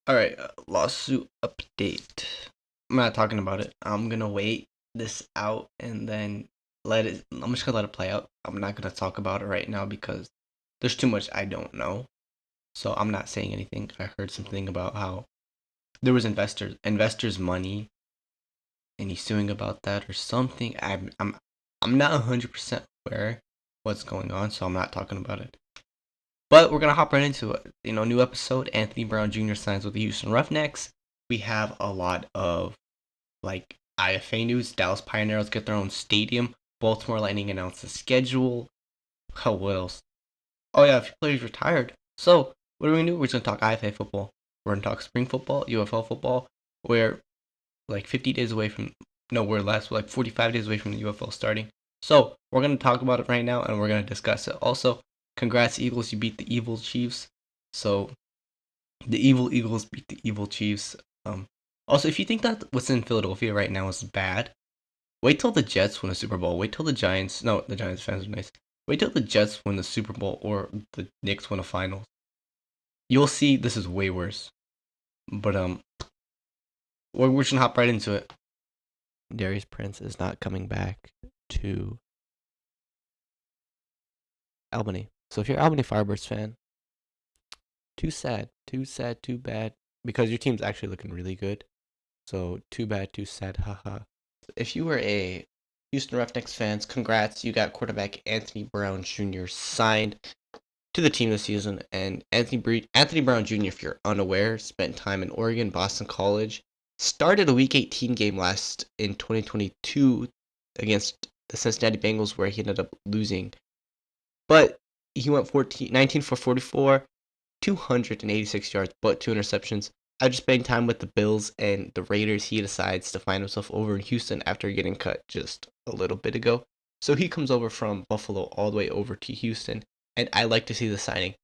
All right, lawsuit update. I'm not talking about it. I'm gonna wait this out and then let it. I'm just gonna let it play out. I'm not gonna talk about it right now because there's too much I don't know. So I'm not saying anything. I heard something about how there was investors money and he's suing about that or something. I'm not 100% aware what's going on, so I'm not talking about it. But we're gonna hop right into it. New episode. Anthony Brown Jr. signs with the Houston Roughnecks. We have a lot of like IFA news. Dallas Pioneers get their own stadium. Baltimore Lightning announced the schedule. Hell, what else? Oh yeah, a few players retired. So what are we gonna do? We're just gonna talk IFA football. We're gonna talk spring football, UFL football. We're like 50 days away from. No, we're less. We're like 45 days away from the UFL starting. So we're gonna talk about it right now, and we're gonna discuss it. Also, congrats Eagles, you beat the evil Chiefs. So the evil Eagles beat the evil Chiefs. Also, if you think that what's in Philadelphia right now is bad, wait till the Jets win a Super Bowl. Wait till the Giants. No, the Giants fans are nice. Wait till the Jets win the Super Bowl or the Knicks win a finals. You'll see this is way worse. But we're just gonna hop right into it. Darius Prince is not coming back to Albany. So if you're an Albany Firebirds fan, too sad, too bad, because your team's actually looking really good. So too bad, too sad, haha. If you were a Houston Roughnecks fans, congrats, you got quarterback Anthony Brown Jr. signed to the team this season. And Anthony Brown Jr., if you're unaware, spent time in Oregon, Boston College, started a Week 18 game last in 2022 against the Cincinnati Bengals, where he ended up losing. But he went 19 for 44, 286 yards, but 2 interceptions. After spending time with the Bills and the Raiders, he decides to find himself over in Houston after getting cut just a little bit ago. So he comes over from Buffalo all the way over to Houston, and I like to see the signing.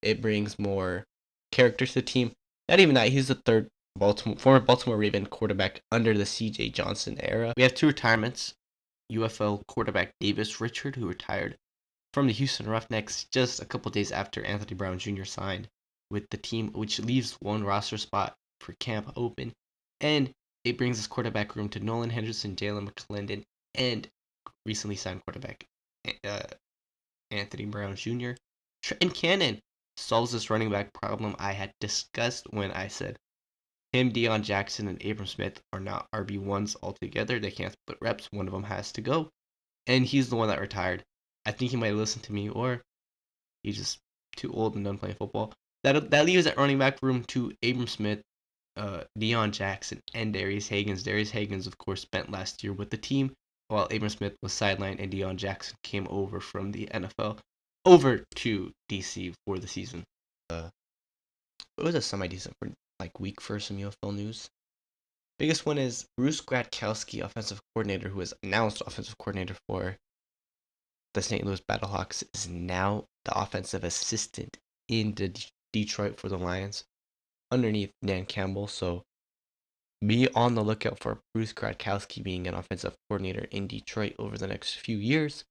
It brings more character to the team. Not even that, he's the third former Baltimore Raven quarterback under the C.J. Johnson era. We have 2 retirements. UFL quarterback Davis Richard, who retired from the Houston Roughnecks just a couple days after Anthony Brown Jr. signed with the team, which leaves one roster spot for camp open. And it brings his quarterback room to Nolan Henderson, Jalen McClendon, and recently signed quarterback uh, Anthony Brown Jr. Trenton Cannon solves this running back problem I had discussed when I said him, Deion Jackson, and Abram Smith are not RB1s altogether. They can't split reps. One of them has to go. And he's the one that retired. I think he might listen to me, or he's just too old and done playing football. That leaves that running back room to Abram Smith, Deion Jackson, and Darius Hagans. Darius Hagans, of course, spent last year with the team, while Abram Smith was sidelined, and Deion Jackson came over from the NFL over to DC for the season. It was a semi-decent like week for some UFL news. Biggest one is Bruce Gradkowski, offensive coordinator, who was announced offensive coordinator for the St. Louis Battlehawks, is now the offensive assistant in Detroit for the Lions underneath Dan Campbell. So be on the lookout for Bruce Gradkowski being an offensive coordinator in Detroit over the next few years.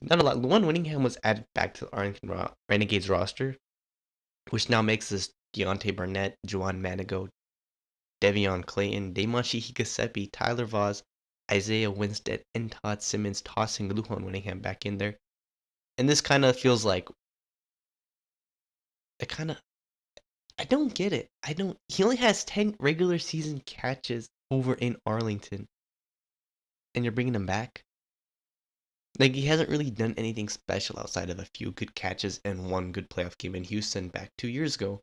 Not a lot. Luan Winningham was added back to the Arlington Renegades roster, which now makes this Deontay Burnett, Juwan Manigo, Devion Clayton, Damachi Hikasepi, Tyler Vaz, Isaiah Winstead, and Todd Simmons, tossing Luan Winningham back in there. And this kind of feels like I don't get it. He only has 10 regular season catches over in Arlington, and you're bringing him back? Like, he hasn't really done anything special outside of a few good catches and one good playoff game in Houston back 2 years ago.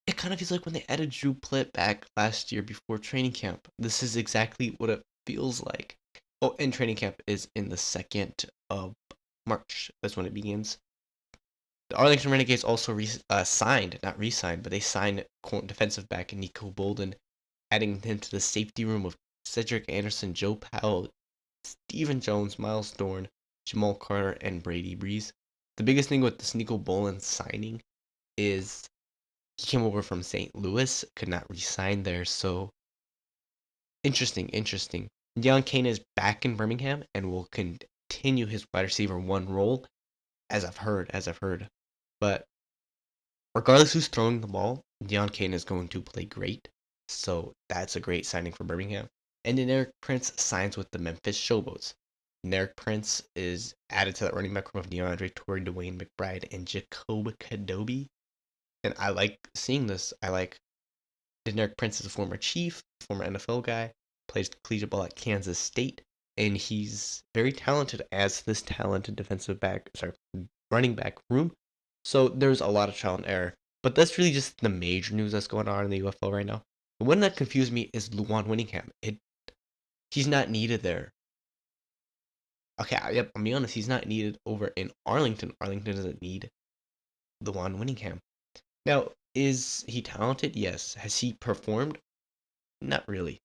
It kind of feels like when they added Drew Plitt back last year before training camp. This is exactly what it feels like. Oh, and training camp is in the 2nd of March. That's when it begins. The Arlington Renegades also signed, not re-signed, but they signed defensive back Nico Bolden, adding him to the safety room of Cedric Anderson, Joe Powell, Stephen Jones, Miles Dorn, Jamal Carter, and Brady Breeze. The biggest thing with this Nico Bolden signing is he came over from St. Louis, could not re-sign there, so interesting. Deion Kane is back in Birmingham and will continue his wide receiver 1 role, as I've heard. But regardless who's throwing the ball, Deion Kane is going to play great. So that's a great signing for Birmingham. And then Eric Prince signs with the Memphis Showboats. And Eric Prince is added to that running back room of DeAndre Torrey, Dwayne McBride, and Jacob Kadobi. And I like seeing this. I like Derek Prince is a former Chief, former NFL guy, plays collegiate ball at Kansas State, and he's very talented as this talented running back room. So there's a lot of trial and error. But that's really just the major news that's going on in the UFL right now. The one that confused me is Luwan Winningham. He's not needed there. Okay, yep, I'll be honest, he's not needed over in Arlington. Arlington doesn't need Luwan Winningham. Now, is he talented? Yes. Has he performed? Not really.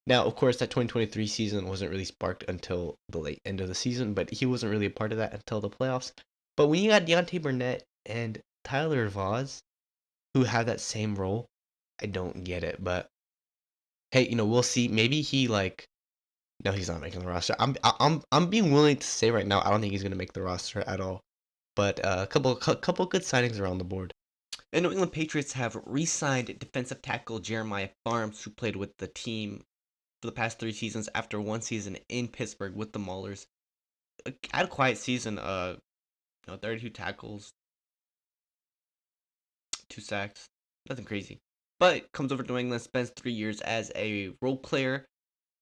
Now, of course, that 2023 season wasn't really sparked until the late end of the season, but he wasn't really a part of that until the playoffs. But when you got Deontay Burnett and Tyler Vaz, who have that same role, I don't get it. But hey, we'll see. Maybe no, he's not making the roster. I'm being willing to say right now, I don't think he's gonna make the roster at all. But a couple good signings around the board. The New England Patriots have re-signed defensive tackle Jeremiah Farms, who played with the team for the past 3 seasons after 1 season in Pittsburgh with the Maulers. Had a quiet season, 32 tackles, 2 sacks, nothing crazy. But comes over to New England, spends 3 years as a role player,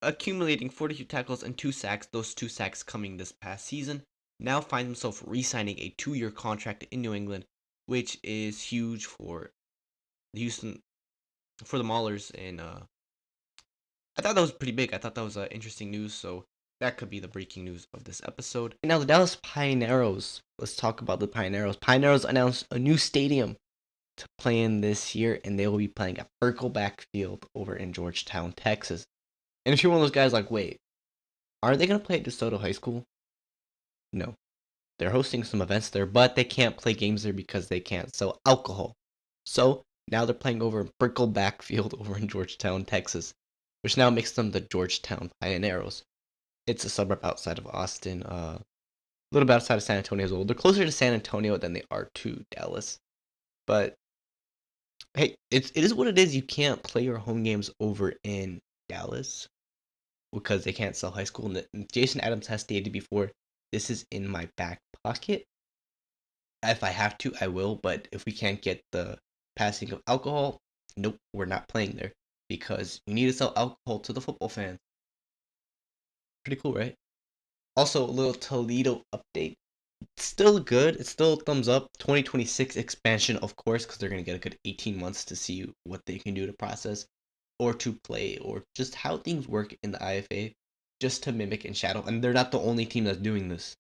accumulating 42 tackles and 2 sacks, those 2 sacks coming this past season. Now finds himself re-signing a 2-year contract in New England, which is huge for the Maulers, and I thought that was pretty big. I thought that was interesting news, so that could be the breaking news of this episode. Now, the Dallas Pioneeros. Let's talk about the Pioneeros. Pioneeros announced a new stadium to play in this year, and they will be playing at Birkelback Field over in Georgetown, Texas. And if you're one of those guys like, wait, are they going to play at DeSoto High School? No. They're hosting some events there, but they can't play games there because they can't sell alcohol. So now they're playing over in Birkelback Field over in Georgetown, Texas, which now makes them the Georgetown Pioneeros. It's a suburb outside of Austin, a little bit outside of San Antonio as well. They're closer to San Antonio than they are to Dallas. But hey, it is what it is. You can't play your home games over in Dallas because they can't sell high school. And Jason Adams has stated before, this is in my back pocket. If I have to, I will. But if we can't get the passing of alcohol, nope, we're not playing there because you need to sell alcohol to the football fans. Pretty cool, right? Also, a little Toledo update. It's still good. It's still a thumbs up. 2026 expansion, of course, because they're going to get a good 18 months to see what they can do to process or to play or just how things work in the IFA just to mimic and shadow. And they're not the only team that's doing this.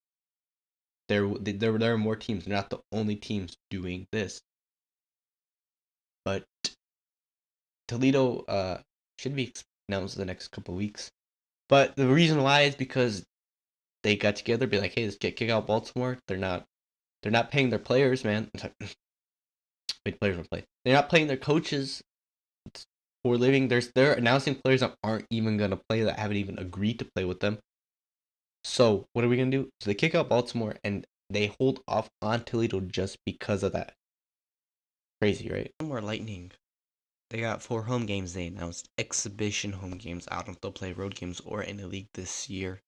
There are more teams. They're not the only teams doing this. But Toledo should be announced in the next couple of weeks. But the reason why is because they got together, be like, hey, let's kick out Baltimore. They're not paying their players, man. Players don't play. They're not paying their coaches for a living. They're announcing players that aren't even gonna play, that haven't even agreed to play with them. So what are we gonna do? So they kick out Baltimore and they hold off on Toledo just because of that. Crazy, right? More Lightning. They got 4 home games. They announced exhibition home games. I don't know if they'll play road games or in the league this year.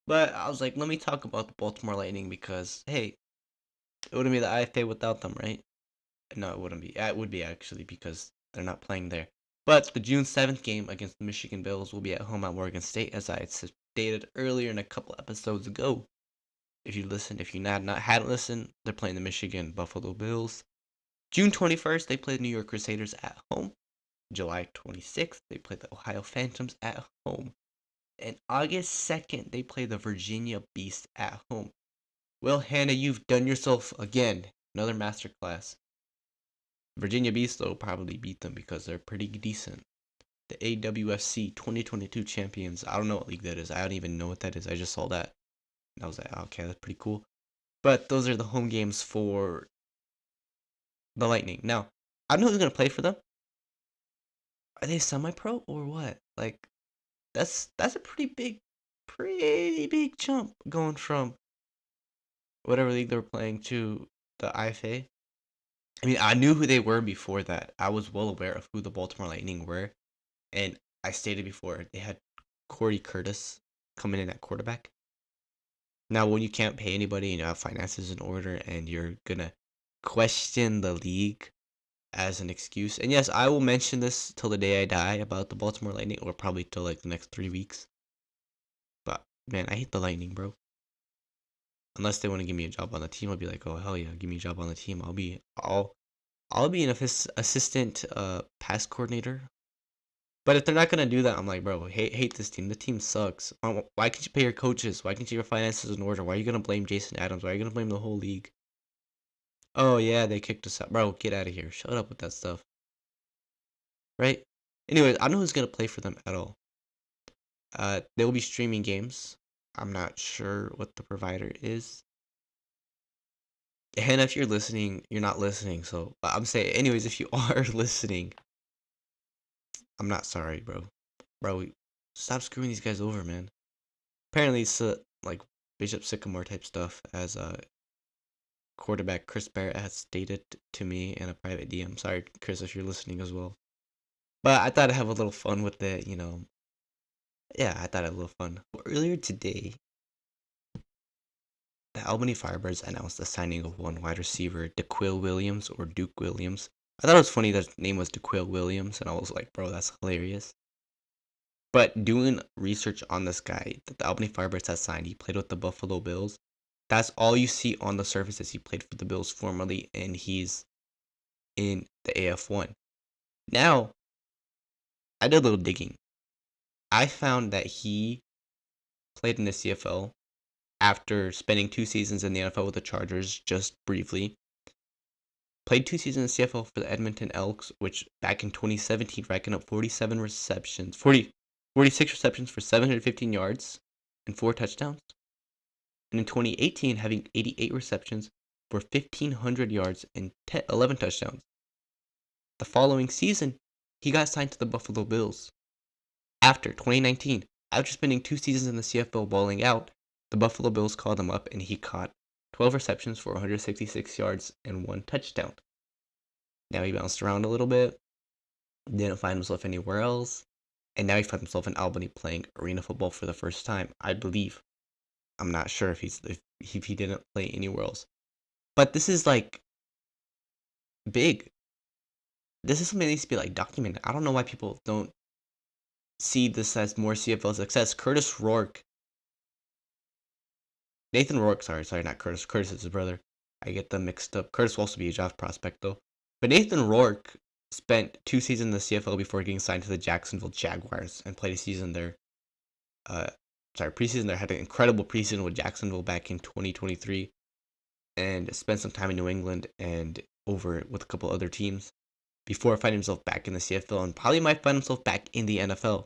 But I was like, let me talk about the Baltimore Lightning because, hey, it wouldn't be the IFA without them, right? No, it wouldn't be. It would be, actually, because they're not playing there. But the June 7th game against the Michigan Bills will be at home at Morgan State, as I had stated earlier in a couple episodes ago. If you listened, if you hadn't listened, they're playing the Michigan Buffalo Bills. June 21st, they play the New York Crusaders at home. July 26th, they play the Ohio Phantoms at home. And August 2nd, they play the Virginia Beast at home. Well, Hannah, you've done yourself again another masterclass. Virginia Beast, though, probably beat them because they're pretty decent. The AWFC 2022 champions. I don't know what league that is. I don't even know what that is. I just saw that. And I was like, okay, that's pretty cool. But those are the home games for the Lightning. Now, I don't know who's going to play for them. Are they semi-pro or what? Like, that's a pretty big jump going from whatever league they're playing to the IFA. I mean, I knew who they were before that. I was well aware of who the Baltimore Lightning were, and I stated before they had Corey Curtis coming in at quarterback. Now, when you can't pay anybody and you have finances in order, and you're gonna question the league as an excuse, and yes, I will mention this till the day I die about the Baltimore Lightning, or probably till like the next 3 weeks. But man, I hate the Lightning, bro. Unless they want to give me a job on the team, I'll be like, oh hell yeah, give me a job on the team. I'll be an assistant pass coordinator. But if they're not gonna do that, I'm like, bro, hate this team. The team sucks. Why can't you pay your coaches? Why can't you have your finances in order? Why are you gonna blame Jason Adams? Why are you gonna blame the whole league? Oh yeah, they kicked us out, bro. Get out of here. Shut up with that stuff, right? Anyways, I don't know who's gonna play for them at all. They will be streaming games. I'm not sure what the provider is. And if you're listening, you're not listening. So I'm saying, anyways, if you are listening, I'm not sorry, bro. Bro, stop screwing these guys over, man. Apparently, it's like Bishop Sycamore type stuff, as quarterback Chris Barrett has stated to me in a private DM. Sorry, Chris, if you're listening as well. But I thought I'd have a little fun with it, you know. Yeah, I thought I'd have a little fun. Earlier today, the Albany Firebirds announced the signing of one wide receiver, DeQuil Williams, or Duke Williams. I thought it was funny that his name was DeQuil Williams, and I was like, bro, that's hilarious. But doing research on this guy that the Albany Firebirds has signed, he played with the Buffalo Bills. That's all you see on the surface is he played for the Bills formerly, and he's in the AF1. Now, I did a little digging. I found that he played in the CFL after spending 2 seasons in the NFL with the Chargers, just briefly. Played 2 seasons in the CFL for the Edmonton Elks, which back in 2017 racking up 46 receptions for 715 yards and 4 touchdowns. And in 2018, having 88 receptions for 1,500 yards and 11 touchdowns. The following season, he got signed to the Buffalo Bills. After 2019, after spending 2 seasons in the CFL balling out, the Buffalo Bills called him up and he caught 12 receptions for 166 yards and 1 touchdown. Now he bounced around a little bit, didn't find himself anywhere else, and now he found himself in Albany playing arena football for the first time, I believe. I'm not sure if he didn't play anywhere else. But this is like big. This is something that needs to be like documented. I don't know why people don't see this as more CFL success. Nathan Rourke, sorry, not Curtis. Curtis is his brother. I get them mixed up. Curtis will also be a draft prospect though. But Nathan Rourke spent 2 seasons in the CFL before getting signed to the Jacksonville Jaguars and played a season there. Preseason there. Had an incredible preseason with Jacksonville back in 2023, and spent some time in New England and over with a couple other teams before finding himself back in the CFL, and probably might find himself back in the NFL.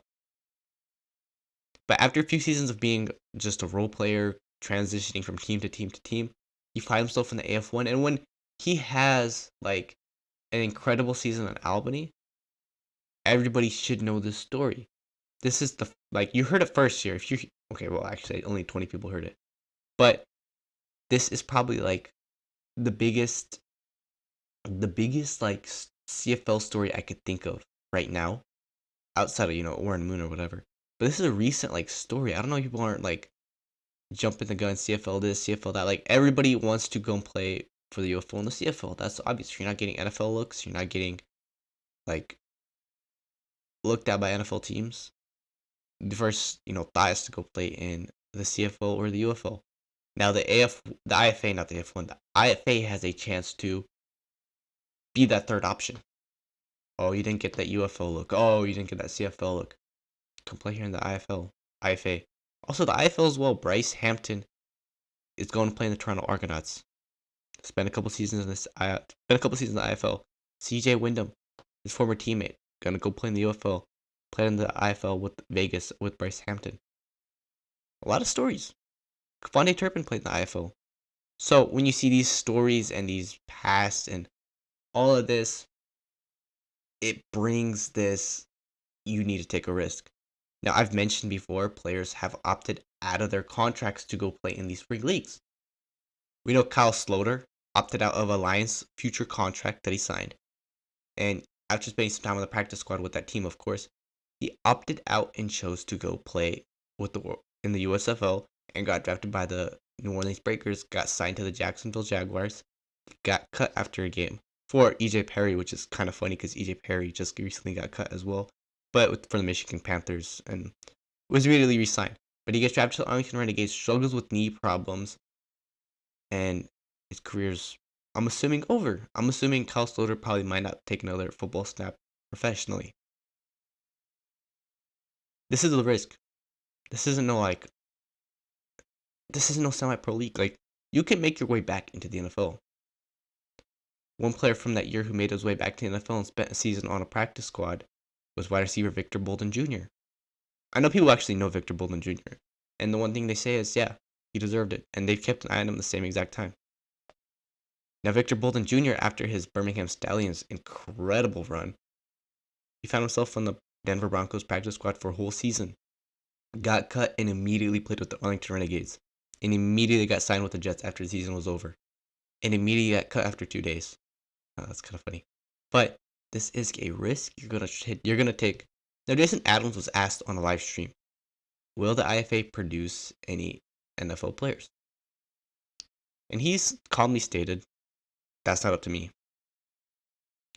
But after a few seasons of being just a role player, transitioning from team to team to team, he finds himself in the AF1. And when he has like an incredible season at Albany, everybody should know this story. This is you heard it first here. Actually only 20 people heard it. But this is probably like the biggest like CFL story I could think of right now, outside of Warren Moon or whatever. But this is a recent like story. I don't know if people aren't like jumping the gun, CFL this, CFL that. Like everybody wants to go and play for the UFL and the CFL. That's obvious. You're not getting NFL looks. You're not getting like looked at by NFL teams. The first thought is to go play in the CFL or the UFL. Now the IFA, not the F1, the IFA has a chance to be that third option. Oh, you didn't get that UFL look. Oh, you didn't get that CFL look. Come play here in the IFA. Also, the IFL as well. Bryce Hampton is going to play in the Toronto Argonauts. Spent a couple seasons in the IFL. CJ Wyndham, his former teammate, gonna go play in the UFL. Played in the IFL with Vegas with Bryce Hampton. A lot of stories. Kevonde Turpin played in the IFL. So when you see these stories and these past and all of this, it brings this, you need to take a risk. Now, I've mentioned before, players have opted out of their contracts to go play in these spring leagues. We know Kyle Sloter opted out of a Lions future contract that he signed. And after spending some time on the practice squad with that team, of course, he opted out and chose to go play with in the USFL and got drafted by the New Orleans Breakers, got signed to the Jacksonville Jaguars, got cut after a game for EJ Perry, which is kind of funny because EJ Perry just recently got cut as well, but for the Michigan Panthers, and was immediately re-signed. But he gets drafted to the Arlington Renegades, struggles with knee problems, and his career's, I'm assuming, over. I'm assuming Kyle Sloter probably might not take another football snap professionally. This is the risk. This isn't no semi-pro league. Like, you can make your way back into the NFL. One player from that year who made his way back to the NFL and spent a season on a practice squad was wide receiver Victor Bolden Jr. I know people actually know Victor Bolden Jr. And the one thing they say is, yeah, he deserved it. And they've kept an eye on him the same exact time. Now, Victor Bolden Jr., after his Birmingham Stallions' incredible run, he found himself on the Denver Broncos practice squad for a whole season. Got cut and immediately played with the Arlington Renegades. And immediately got signed with the Jets after the season was over. And immediately got cut after 2 days. Oh, that's kind of funny. But this is a risk you're gonna take. Now, Jason Adams was asked on a live stream, will the IFA produce any NFL players? And he's calmly stated, that's not up to me.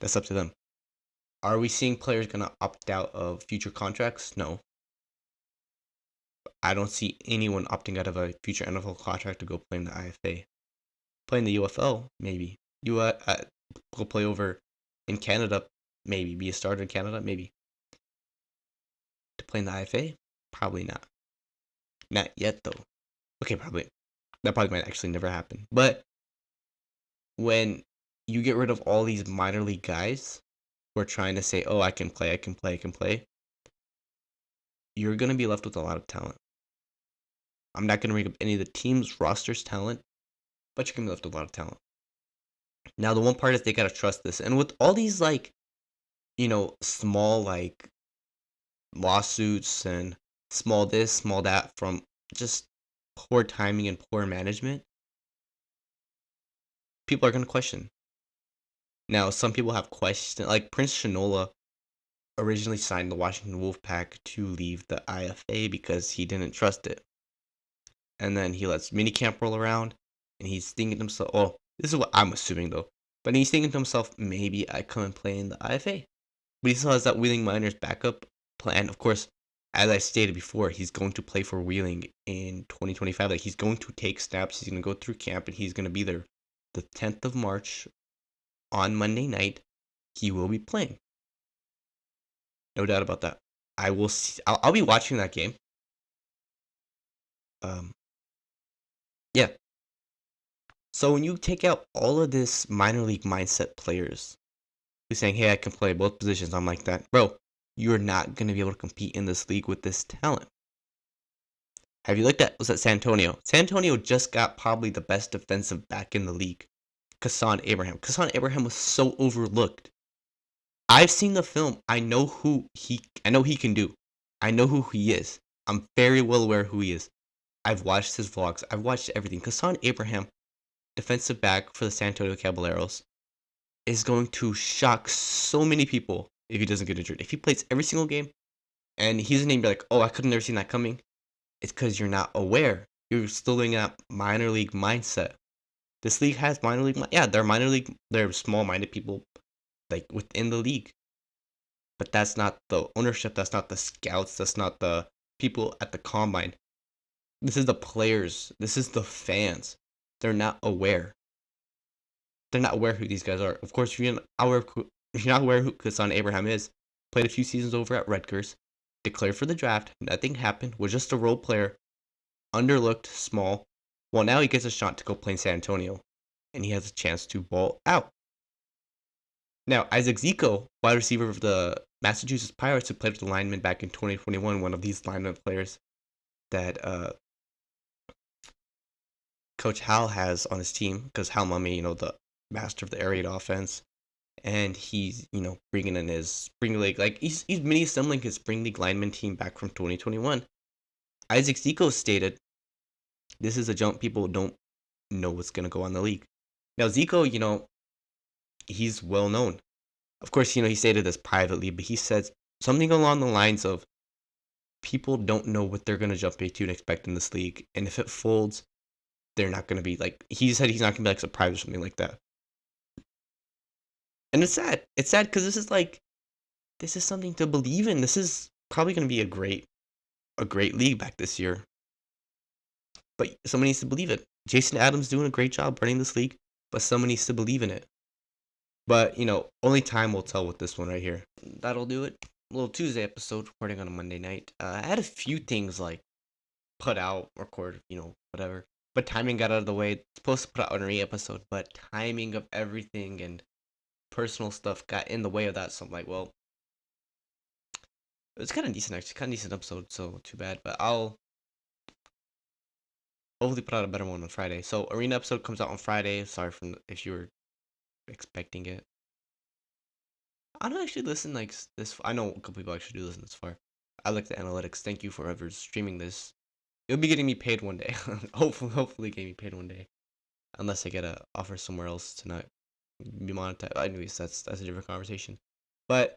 That's up to them. Are we seeing players going to opt out of future contracts? No. I don't see anyone opting out of a future NFL contract to go play in the IFA. Play in the UFL, maybe. Go play over in Canada, maybe. Be a starter in Canada, maybe. To play in the IFA? Probably not. Not yet, though. Okay, probably. That probably might actually never happen. But when you get rid of all these minor league guys who are trying to say, oh, I can play, you're going to be left with a lot of talent. I'm not going to bring up any of the team's roster's talent, but you're going to be left with a lot of talent. Now, the one part is they got to trust this. And with all these, small, lawsuits and small this, small that from just poor timing and poor management, people are going to question. Now, some people have questioned, like Prince Shinola originally signed the Washington Wolfpack to leave the IFA because he didn't trust it. And then he lets minicamp roll around, and he's thinking to himself, oh, this is what I'm assuming though, but he's thinking to himself, maybe I come and play in the IFA. But he still has that Wheeling Miners backup plan. Of course, as I stated before, he's going to play for Wheeling in 2025. Like, he's going to take snaps, he's going to go through camp, and he's going to be there the 10th of March on Monday night. He will be playing. No doubt about that. I will see. I'll be watching that game. Yeah. So when you take out all of this minor league mindset players who's saying, hey, I can play both positions, I'm like that, bro, you're not going to be able to compete in this league with this talent. Have you looked at, was that San Antonio? San Antonio just got probably the best defensive back in the league, Kassan Abraham. Kassan Abraham was so overlooked. I've seen the film. I know he can do. I know who he is. I'm very well aware who he is. I've watched his vlogs. I've watched everything. Kassan Abraham, defensive back for the San Antonio Caballeros, is going to shock so many people if he doesn't get injured. If he plays every single game, and he's a name, be like, oh, I could have never seen that coming. It's because you're not aware. You're still in that minor league mindset. This league has minor league. Yeah, they're minor league. They're small-minded people, like, within the league. But that's not the ownership. That's not the scouts. That's not the people at the combine. This is the players. This is the fans. They're not aware. They're not aware who these guys are. Of course, if you're not aware who Kassan Abraham is, played a few seasons over at Rutgers, declared for the draft, nothing happened, was just a role player, underlooked, small. Well, now he gets a shot to go play in San Antonio, and he has a chance to ball out. Now, Isaac Zico, wide receiver of the Massachusetts Pirates, who played with the linemen back in 2021, one of these lineman players that Coach Hal has on his team, because Hal Mummy, the master of the air raid offense, and he's, bringing in his spring league, like he's mini assembling his spring league lineman team back from 2021. Isaac Zico stated, this is a jump. People don't know what's going to go on in the league. Now Zico, he's well known. Of course, he stated this privately, but he said something along the lines of people don't know what they're gonna jump into and expect in this league, and if it folds, they're not gonna be like. He said he's not gonna be like surprised or something like that. And it's sad. It's sad because this is something to believe in. This is probably gonna be a great league back this year. But someone needs to believe it. Jason Adams doing a great job running this league, but someone needs to believe in it. But only time will tell with this one right here. That'll do it. A little Tuesday episode, recording on a Monday night. I had a few things like put out, record, whatever. But timing got out of the way. It's supposed to put out an episode, but timing of everything and personal stuff got in the way of that. So I'm like, well, it was kind of decent actually, kind of decent episode. So too bad, but I'll hopefully put out a better one on Friday. So arena episode comes out on Friday. Sorry if you were expecting it. I don't actually listen like this. I know a couple people actually do listen this far. I like the analytics. Thank you for whoever's streaming this. You'll be getting me paid one day. hopefully getting me paid one day. Unless I get a offer somewhere else to not be monetized. Anyways, that's a different conversation. But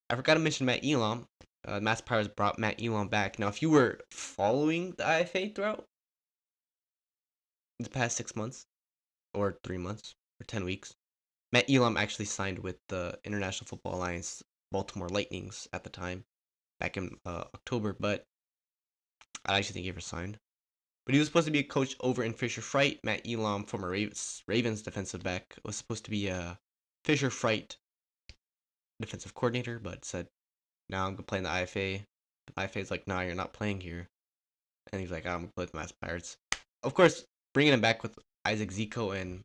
I forgot to mention Matt Elam. Matt's Pirates brought Matt Elam back. Now, if you were following the IFA throughout the past 6 months, or 3 months, or 10 weeks, Matt Elam actually signed with the International Football Alliance Baltimore Lightnings at the time, back in October, but I actually think he ever signed. But he was supposed to be a coach over in Fisher Fright. Matt Elam, former Ravens defensive back, was supposed to be a Fisher Fright defensive coordinator, but said, now I'm going to play in the IFA. The IFA's like, nah, you're not playing here. And he's like, I'm going to play with the Mass Pirates. Of course, bringing him back with Isaac Zico, and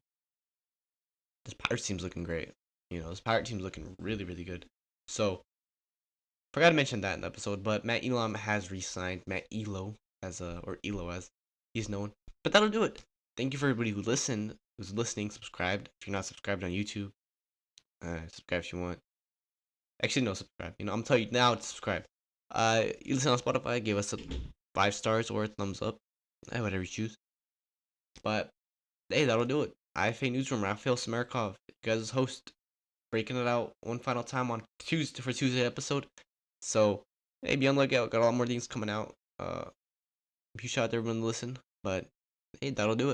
this Pirates team's looking great. This Pirate team's looking really, really good. So, forgot to mention that in the episode, but Matt Elam has re-signed. Matt Elo, or Elo as he's known. But that'll do it. Thank you for everybody who's listening, subscribed. If you're not subscribed on YouTube, subscribe if you want. Actually, no, subscribe. I'm telling you now to subscribe. You listen on Spotify, give us a 5 stars or a thumbs up. Whatever you choose. But hey, that'll do it. IFA Newsroom, Raphael Samarkov, you guys' host, breaking it out one final time on Tuesday episode. So hey, be on the lookout. Got a lot more things coming out. If you shout out to everyone to listen, but hey, that'll do it.